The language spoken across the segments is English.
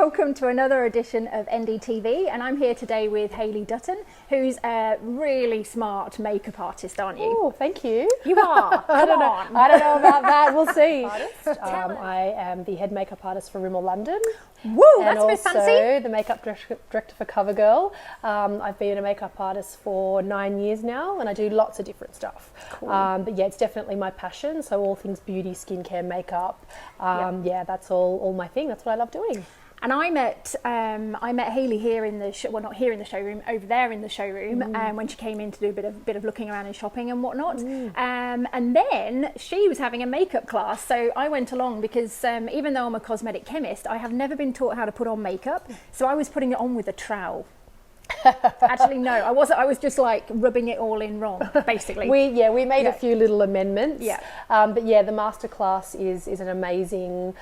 welcome to another edition of NDTV, and I'm here today with Hayley Dutton, who's a really smart makeup artist, aren't you? Oh, thank you. You are. I don't know about that. We'll see. I am the head makeup artist for Rimmel London. Woo, that's a bit fancy. And also the makeup director for CoverGirl. I've been a makeup artist for 9 years now, and I do lots of different stuff. Cool. But yeah, it's definitely my passion. So all things beauty, skincare, makeup. Yeah, that's all my thing. That's what I love doing. And I met Hayley here in the well, not here in the showroom, over there in the showroom, when she came in to do a bit of looking around and shopping and whatnot. And then she was having a makeup class, so I went along because even though I'm a cosmetic chemist, I have never been taught how to put on makeup. So I was putting it on with a trowel. Actually, no, I wasn't. I was just like rubbing it all in wrong, basically. We made a few little amendments. Yeah. But yeah, the master class is an amazing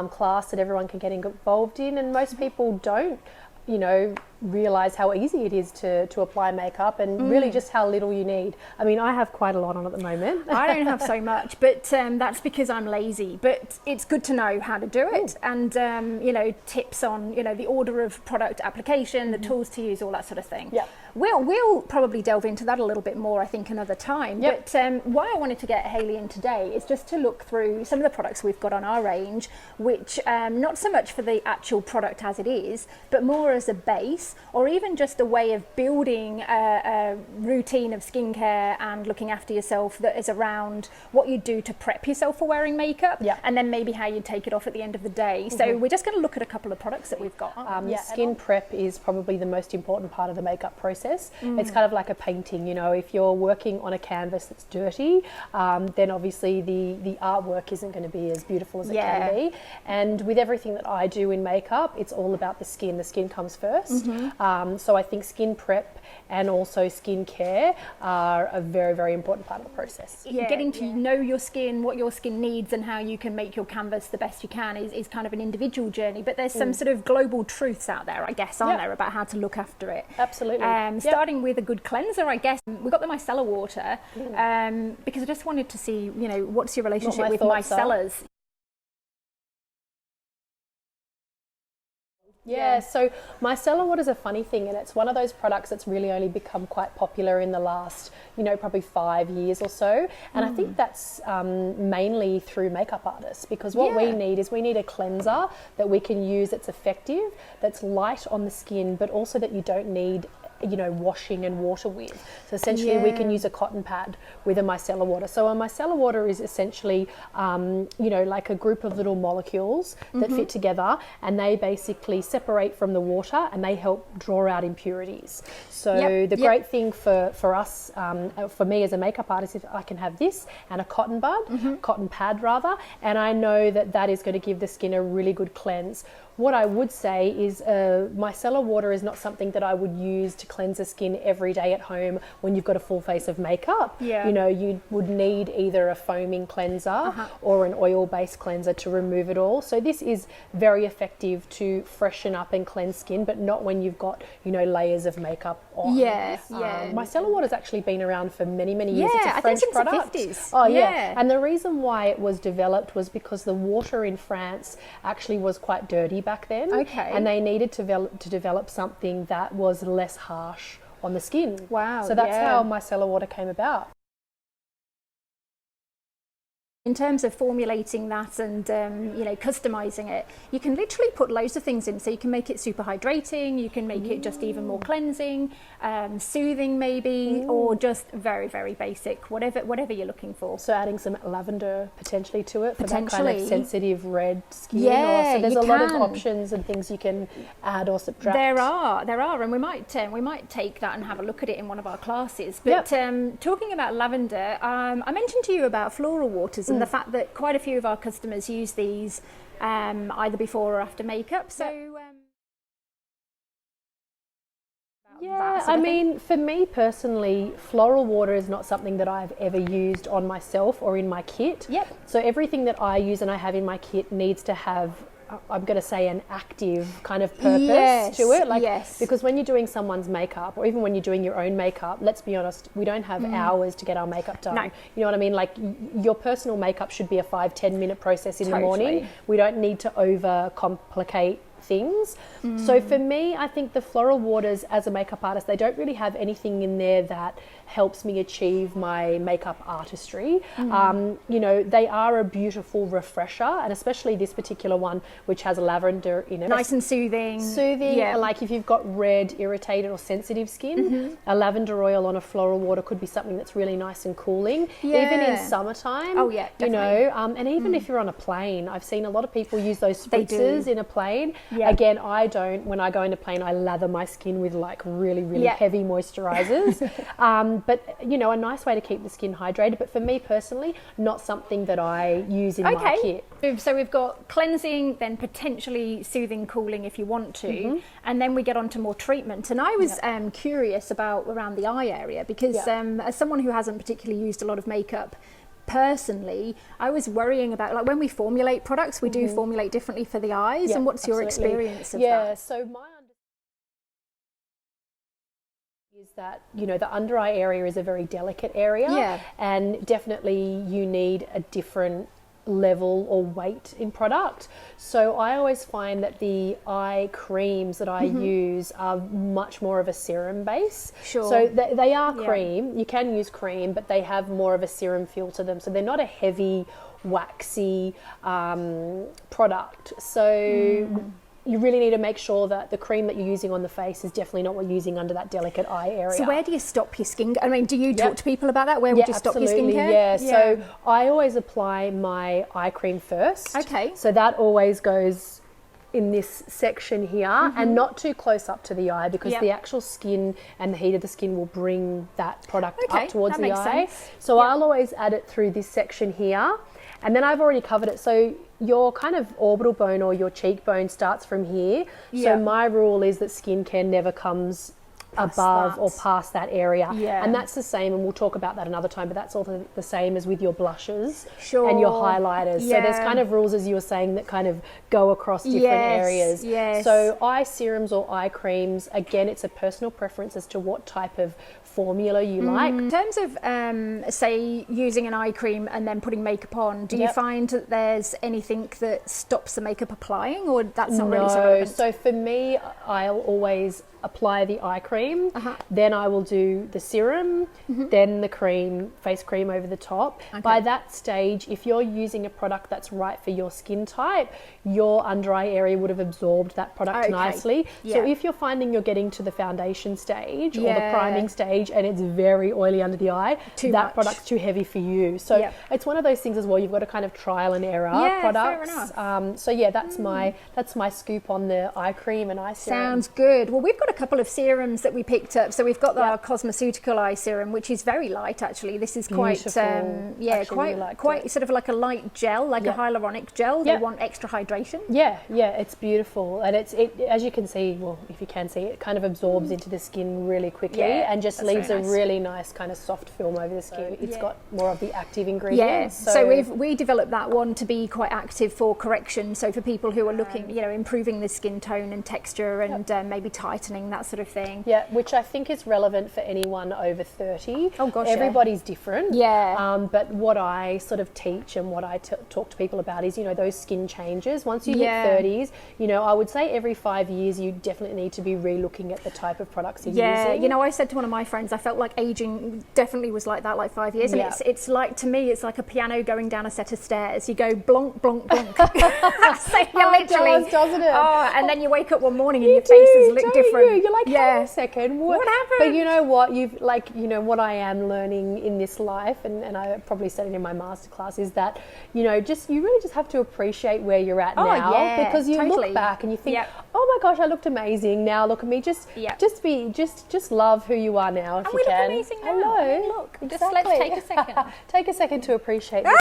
class that everyone can get involved in, and most people don't, realise how easy it is to apply makeup and really just how little you need. I mean, I have quite a lot on at the moment. I don't have so much, but that's because I'm lazy. But it's good to know how to do it, and tips on the order of product application, the tools to use, all that sort of thing. Yeah. We'll probably delve into that a little bit more, I think, another time. Yep. But why I wanted to get Hayley in today is just to look through some of the products we've got on our range, which not so much for the actual product as it is, but more as a base, or even just a way of building a routine of skincare and looking after yourself that is around what you do to prep yourself for wearing makeup, and then maybe how you take it off at the end of the day. So we're just going to look at a couple of products that we've got. Skin prep is probably the most important part of the makeup process. It's kind of like a painting, if you're working on a canvas that's dirty, then obviously the artwork isn't going to be as beautiful as it can be. And with everything that I do in makeup, it's all about the skin. The skin comes first. So I think skin prep and also skin care are a very, very important part of the process. Getting to know your skin, what your skin needs, and how you can make your canvas the best you can is kind of an individual journey. But there's some sort of global truths out there, I guess, aren't there, about how to look after it. Absolutely. Starting with a good cleanser, I guess. We've got the Micellar water because I just wanted to see, what's your relationship with micellars? Yeah, so Micellar water is a funny thing, and it's one of those products that's really only become quite popular in the last, probably 5 years or so. And I think that's mainly through makeup artists, because what we need is a cleanser that we can use that's effective, that's light on the skin, but also that you don't need washing and water with. So essentially we can use a cotton pad with a micellar water. So a micellar water is essentially, like a group of little molecules that fit together, and they basically separate from the water and they help draw out impurities. So the great thing for us, for me as a makeup artist, is I can have this and a cotton pad rather, and I know that is going to give the skin a really good cleanse. What I would say is micellar water is not something that I would use to cleanse the skin every day at home when you've got a full face of makeup. You would need either a foaming cleanser or an oil-based cleanser to remove it all. So this is very effective to freshen up and cleanse skin, but not when you've got, layers of makeup on. Micellar water's actually been around for many, many years. It's a French product. Since the 50s. Oh, yeah. And the reason why it was developed was because the water in France actually was quite dirty back then, and they needed to develop something that was less harsh on the skin. Wow. So that's how micellar water came about. In terms of formulating that and customizing it, you can literally put loads of things in. So you can make it super hydrating, you can make it just even more cleansing, soothing maybe, or just very, very basic, whatever you're looking for. So adding some lavender potentially to it for that kind of sensitive red skin. Yeah, so there's a lot of options and things you can add or subtract. There are, and we might take that and have a look at it in one of our classes. But talking about lavender, I mentioned to you about floral waters and the fact that quite a few of our customers use these either before or after makeup. So I mean, for me personally, floral water is not something that I've ever used on myself or in my kit. So everything that I use and I have in my kit needs to have, I'm going to say, an active kind of purpose to it. Because when you're doing someone's makeup, or even when you're doing your own makeup, let's be honest, we don't have hours to get our makeup done. No. You know what I mean? Like, your personal makeup should be a 5-10 minute process in the morning. We don't need to over complicate things. So for me, I think the floral waters as a makeup artist, they don't really have anything in there that helps me achieve my makeup artistry. You know, they are a beautiful refresher, and especially this particular one, which has lavender in it. Nice and soothing. And like if you've got red, irritated or sensitive skin, a lavender oil on a floral water could be something that's really nice and cooling, even in summertime. Oh yeah, definitely. You know, and even if you're on a plane, I've seen a lot of people use those spritzers in a plane. Again, I don't. When I go into plane, I lather my skin with like really heavy moisturizers. But you know, a nice way to keep the skin hydrated. But for me personally, not something that I use in my kit. So we've got cleansing, then potentially soothing, cooling if you want to, and then we get on to more treatment. And I was curious about around the eye area because as someone who hasn't particularly used a lot of makeup personally, I was worrying about, like, when we formulate products, we do formulate differently for the eyes. And what's your experience of that? So my is that, you know, the under eye area is a very delicate area, and definitely you need a different level or weight in product. So I always find that the eye creams that I use are much more of a serum base. So they are cream. You can use cream, but they have more of a serum feel to them. So they're not a heavy, waxy product. So you really need to make sure that the cream that you're using on the face is definitely not what you're using under that delicate eye area. So where do you stop your skin? I mean, do you talk to people about that? Where would you stop your skincare? Yeah, so I always apply my eye cream first. Okay. So that always goes in this section here and not too close up to the eye, because the actual skin and the heat of the skin will bring that product up towards the eye. So I'll always add it through this section here. And then I've already covered it. So your kind of orbital bone or your cheekbone starts from here. So my rule is that skincare never comes above or past that area. And that's the same, and we'll talk about that another time, but that's also the same as with your blushes and your highlighters. So there's kind of rules, as you were saying, that kind of go across different areas. So eye serums or eye creams, again, it's a personal preference as to what type of formula you like. In terms of say using an eye cream and then putting makeup on, do you find that there's anything that stops the makeup applying, or that's not really so relevant? So for me, I'll always apply the eye cream, then I will do the serum, then the cream, face cream over the top. By that stage, if you're using a product that's right for your skin type, your under eye area would have absorbed that product nicely. So if you're finding you're getting to the foundation stage or the priming stage and it's very oily under the eye, that product's too heavy for you. So it's one of those things as well, you've got to kind of trial and error products. Fair enough. So yeah, that's my scoop on the eye cream and eye serum. Sounds good. Well, we've got a couple of serums that we picked up. So we've got our Cosmeceutical eye serum, which is very light actually. This is quite quite sort of like a light gel, like a hyaluronic gel. They want extra hydration. It's beautiful, and it as you can see, well, if you can see, it kind of absorbs into the skin really quickly and just leaves a really nice kind of soft film over the skin. It's got more of the active ingredients. So we developed that one to be quite active for correction. So for people who are looking, you know, improving the skin tone and texture and maybe tightening, that sort of thing. Which I think is relevant for anyone over 30. Oh gosh, everybody's different. But what I sort of teach and what I talk to people about is, you know, those skin changes. Once you hit 30s, you know, I would say every 5 years you definitely need to be re-looking at the type of products you're using. You know, I said to one of my friends, I felt like aging definitely was like that, like 5 years. And it's like, to me, it's like a piano going down a set of stairs. You go blonk, blonk, blonk. So it does, doesn't it? And then you wake up one morning and your faces look different. You're like, hang a second, what happened? But you know what? What I am learning in this life, and I probably said it in my masterclass, is that, you know, you really just have to appreciate where you're at now, because you look back and you think, oh my gosh, I looked amazing. Now look at me. Just love who you are now if you can. Look amazing now. Hello. Look, just let's take a second. Take a second to appreciate this.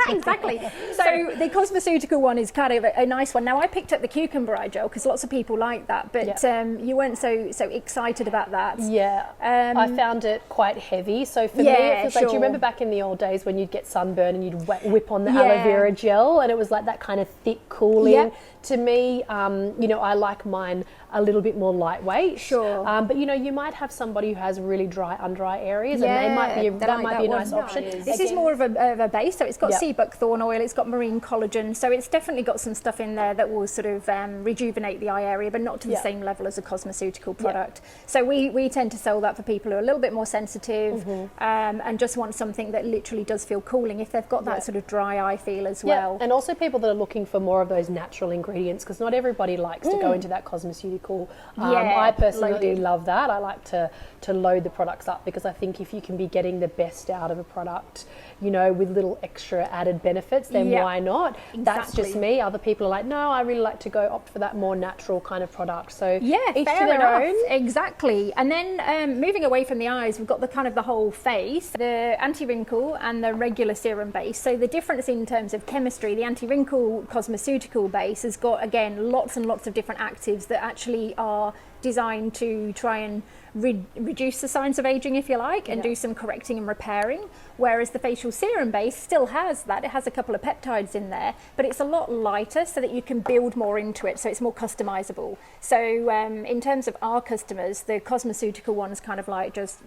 Exactly. So the Cosmeceutical one is kind of a nice one. Now I picked up the cucumber eye gel because lots of people like that, but you weren't so excited about that. I found it quite heavy. So for me, it feels like, do you remember back in the old days when you'd get sunburn and you'd whip on the aloe vera gel, and it was like that kind of thick, cooling. to me, you know, I like mine a little bit more lightweight. Sure. But you know, you might have somebody who has really dry, undry areas, and they might be that might be a nice option. This is more of a base, so it's got Yep. sea buckthorn oil, it's got marine collagen, so it's definitely got some stuff in there that will sort of rejuvenate the eye area, but not to the Yep. same level as a cosmeceutical product. So we tend to sell that for people who are a little bit more sensitive and just want something that literally does feel cooling if they've got that sort of dry eye feel as well. And also people that are looking for more of those natural ingredients, because not everybody likes to go into that cosmeceutical. I personally love that. I like to load the products up, because I think if you can be getting the best out of a product, you know, with little extra added benefits, then why not? That's just me. Other people are like, no, I really like to go opt for that more natural kind of product. So each fair to their enough. own. Exactly. And then moving away from the eyes, we've got the kind of the whole face, the anti-wrinkle and the regular serum base. So the difference in terms of chemistry, the anti-wrinkle cosmeceutical base has got, again, lots and lots of different actives that actually are designed to try and reduce the signs of aging, if you like, and do some correcting and repairing, whereas the facial serum base still has that. It has a couple of peptides in there, but it's a lot lighter so that you can build more into it, so it's more customizable. So in terms of our customers, the cosmeceutical one's kind of like just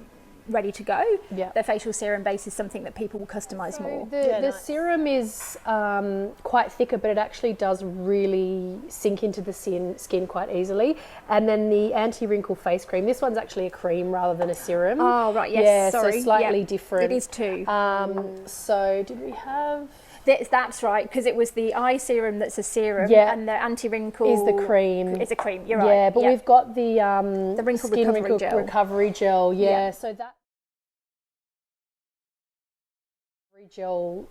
ready to go. The facial serum base is something that people will customize more. The serum is quite thicker, but it actually does really sink into the skin quite easily. And then the anti-wrinkle face cream, this one's actually a cream rather than a serum. Oh, right, yes, yeah, sorry. so slightly different. It is too. So did we have... That's right, because it was the eye serum that's a serum, and the anti-wrinkle is the cream. Is a cream. You're right. Yeah, but we've got the wrinkle skin recovery gel. Yeah, so that gel.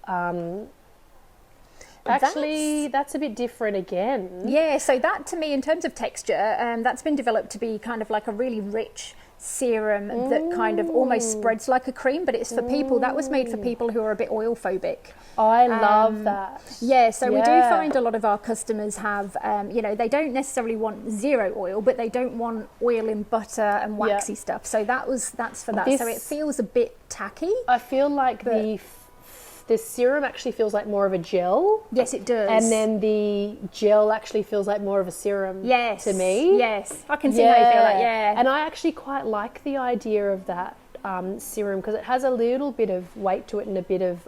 Actually, that's a bit different again. Yeah, so that to me, in terms of texture, that's been developed to be kind of like a really rich serum that kind of almost spreads like a cream, but it's for people, that was made for people who are a bit oil phobic. I love that. Yeah, so we do find a lot of our customers have, you know, they don't necessarily want zero oil, but they don't want oil in butter and waxy stuff. So that's for that. So it feels a bit tacky. I feel like the serum actually feels like more of a gel. Yes, it does. And then the gel actually feels like more of a serum to me. Yes, I can see how you feel that, And I actually quite like the idea of that serum, because it has a little bit of weight to it and a bit of,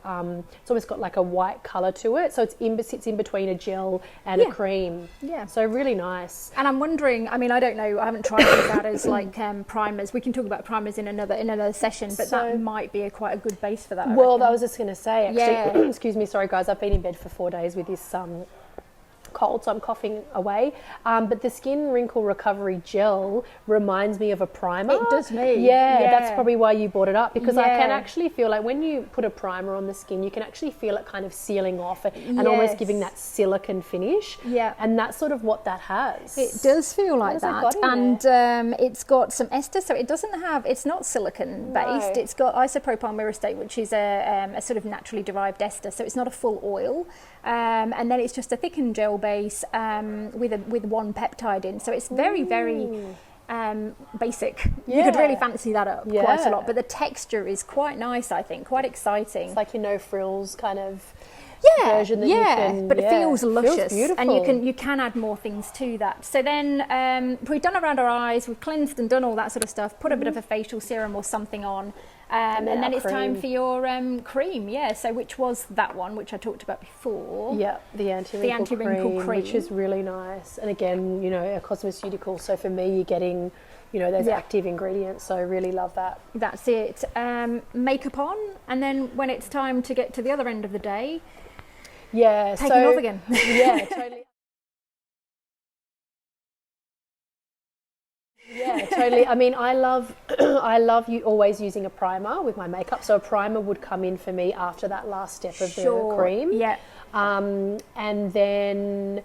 it's almost got like a white colour to it. So it sits in between a gel and a cream. Yeah. So really nice. And I'm wondering, I mean, I don't know, I haven't tried these out as like primers. We can talk about primers in another session, but that might be quite a good base for that. Well, I was just going to say, actually, excuse me, sorry guys, I've been in bed for 4 days with this cold, so I'm coughing away. But the skin wrinkle recovery gel reminds me of a primer. It does me. Yeah, that's probably why you brought it up, because I can actually feel like when you put a primer on the skin, you can actually feel it kind of sealing off and almost giving that silicone finish. Yeah. And that's sort of what that has. It does feel like that. And it's got some ester, so it doesn't have, it's not silicone based. No. It's got isopropyl myristate, which is a sort of naturally derived ester, so it's not a full oil. And then it's just a thickened gel base with one peptide in. So it's very, very basic. You could really fancy that up quite a lot. But the texture is quite nice, I think, quite exciting. It's like your no frills kind of version that you can... But it feels luscious. Feels beautiful. And you can add more things to that. So then we've done around our eyes, we've cleansed and done all that sort of stuff, put a bit of a facial serum or something on. And then it's time for your cream, so which was that one, which I talked about before. Yeah, the anti-wrinkle cream, which is really nice. And again, you know, a cosmeceutical, so for me, you're getting, you know, those active ingredients, so I really love that. That's it. Makeup on, and then when it's time to get to the other end of the day, take it off again. Yeah, totally. Yeah, totally. I mean, I love you always using a primer with my makeup. So a primer would come in for me after that last step of the cream. Yeah. And then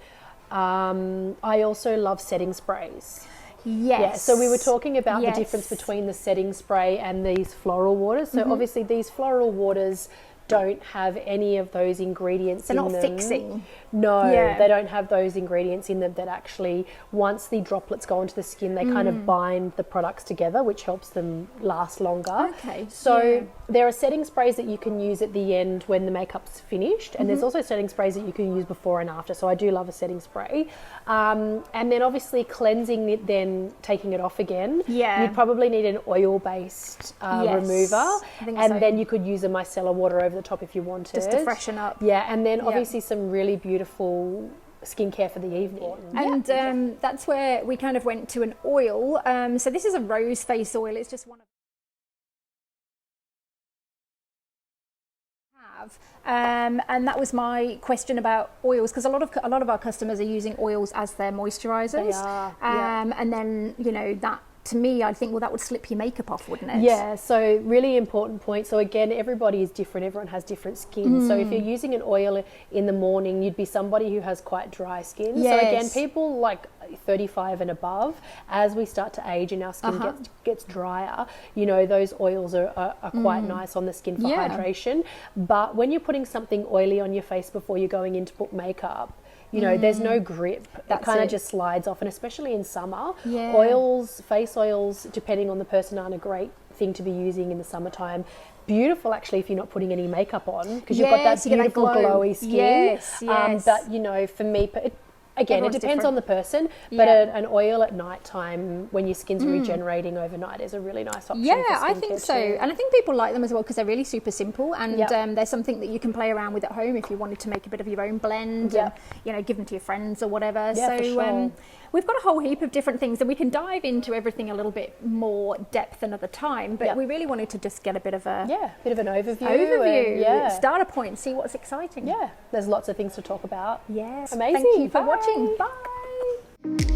I also love setting sprays. Yes. Yeah, so we were talking about the difference between the setting spray and these floral waters. So obviously these floral waters don't have any of those ingredients They're in not them. fixing. No, Yeah. they don't have those ingredients in them that actually, once the droplets go into the skin, they kind of bind the products together, which helps them last longer. Okay, So yeah. there are setting sprays that you can use at the end when the makeup's finished, and there's also setting sprays that you can use before and after. So I do love a setting spray. And then obviously cleansing it, then taking it off again. Yeah. You'd probably need an oil-based Yes, remover, I think and so. then you could use a micellar water over the top if you wanted. Just to freshen up. Yeah, and then obviously some really beautiful skincare for the evening. And that's where we kind of went to an oil. So this is a rose face oil. It's just one of and that was my question about oils, because a lot of our customers are using oils as their moisturisers. They are, yeah. And then, you know, that to me, I think, well, that would slip your makeup off, wouldn't it? Yeah, so really important point. So again, everybody is different. Everyone has different skin. So if you're using an oil in the morning, you'd be somebody who has quite dry skin. Yes. So again, people like 35 and above, as we start to age and our skin gets drier, you know, those oils are quite nice on the skin for hydration. But when you're putting something oily on your face before you're going in to put makeup, you know, there's no grip. It kind of just slides off, and especially in summer, oils, face oils, depending on the person, aren't a great thing to be using in the summertime. Beautiful, actually, if you're not putting any makeup on, because you've got that beautiful glowy skin. Yes. But, you know, for me, again, Everyone's it depends different. on the person, but an oil at night time when your skin's regenerating overnight is a really nice option. Yeah, for I think skincare so. too. And I think people like them as well because they're really super simple, and Yep. there's something that you can play around with at home if you wanted to make a bit of your own blend Yep. and, you know, give them to your friends or whatever. Yeah, so for sure. we've got a whole heap of different things, and we can dive into everything a little bit more depth another time, but Yep. we really wanted to just get a bit of a bit of an overview. And, starter point, see what's exciting. there's lots of things to talk about. Yes. Amazing. Thank you for Bye. watching. Bye.